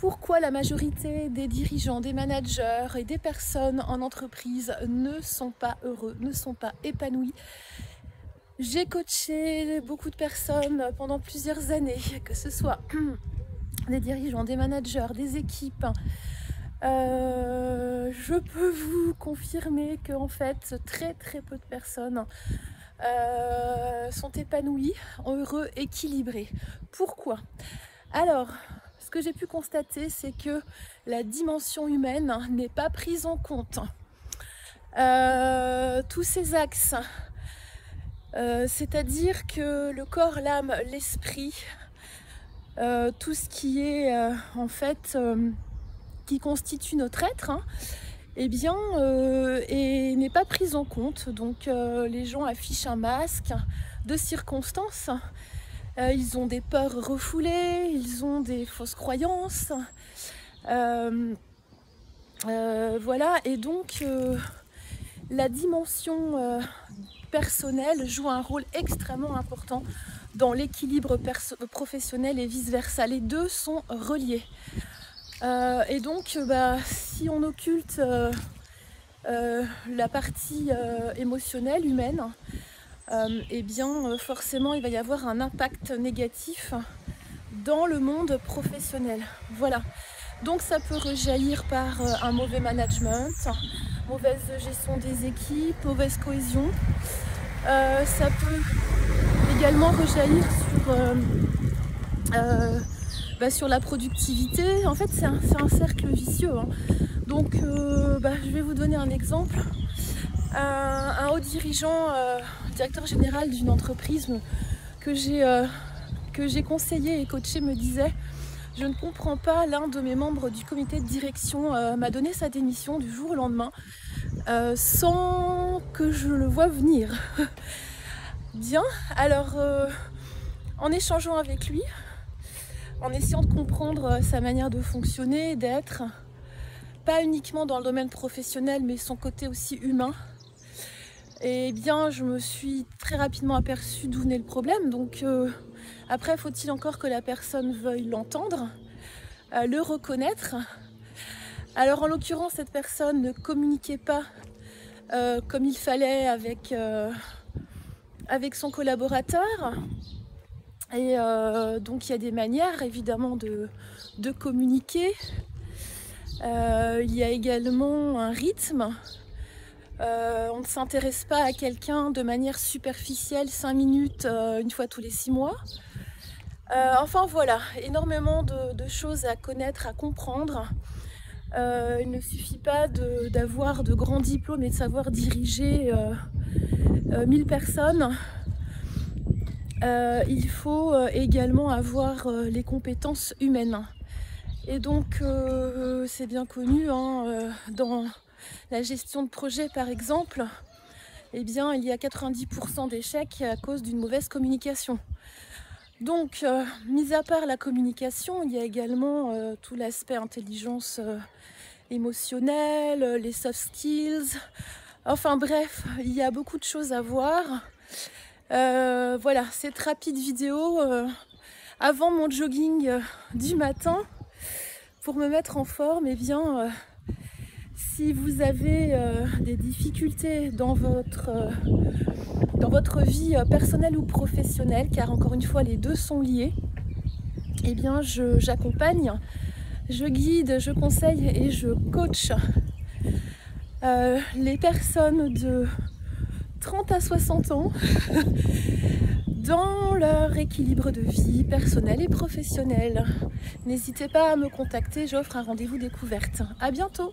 pourquoi la majorité des dirigeants, des managers et des personnes en entreprise ne sont pas heureux, ne sont pas épanouis. J'ai coaché beaucoup de personnes pendant plusieurs années, que ce soit des dirigeants, des managers, des équipes. Je peux vous confirmer qu'en fait, très peu de personnes sont épanouies, heureux, équilibrés. Pourquoi? Alors, ce que j'ai pu constater, c'est que la dimension humaine n'est pas prise en compte. Tous ces axes, c'est-à-dire que le corps, l'âme, l'esprit, tout ce qui est en fait qui constitue notre être, eh bien, n'est pas prise en compte. Donc les gens affichent un masque de circonstances. Ils ont des peurs refoulées, ils ont des fausses croyances. Voilà, et donc la dimension personnelle joue un rôle extrêmement important dans l'équilibre professionnel et vice-versa. Les deux sont reliés. Et donc, si on occulte la partie émotionnelle, humaine, eh bien, forcément, il va y avoir un impact négatif dans le monde professionnel. Voilà. Donc, ça peut rejaillir par un mauvais management, mauvaise gestion des équipes, mauvaise cohésion. Ça peut également rejaillir sur la productivité. En fait, c'est un cercle vicieux. Donc, je vais vous donner un exemple. Un haut dirigeant, directeur général d'une entreprise que j'ai conseillé et coaché me disait: je ne comprends pas, l'un de mes membres du comité de direction m'a donné sa démission du jour au lendemain sans que je le voie venir. Bien, alors en échangeant avec lui, en essayant de comprendre sa manière de fonctionner, d'être, pas uniquement dans le domaine professionnel mais son côté aussi humain, et bien je me suis très rapidement aperçue d'où venait le problème. Donc après, faut-il encore que la personne veuille l'entendre, le reconnaître. Alors en l'occurrence, cette personne ne communiquait pas comme il fallait avec son collaborateur. Et donc il y a des manières évidemment de communiquer. Il y a également un rythme. On ne s'intéresse pas à quelqu'un de manière superficielle 5 minutes une fois tous les 6 mois. Enfin voilà, énormément de choses à connaître, à comprendre. Il ne suffit pas d'avoir de grands diplômes et de savoir diriger 1000 personnes. Il faut également avoir les compétences humaines. Et donc c'est bien connu, dans la gestion de projet par exemple, eh bien, il y a 90% d'échecs à cause d'une mauvaise communication. Donc, mis à part la communication, il y a également tout l'aspect intelligence émotionnelle, les soft skills. Enfin bref, il y a beaucoup de choses à voir. Voilà, cette rapide vidéo avant mon jogging du matin pour me mettre en forme. Eh bien, si vous avez des difficultés dans votre vie personnelle ou professionnelle, car encore une fois les deux sont liés, eh bien j'accompagne, je guide, je conseille et je coach les personnes de 30 à 60 ans dans leur équilibre de vie personnel et professionnel. N'hésitez pas à me contacter, j'offre un rendez-vous découverte. À bientôt!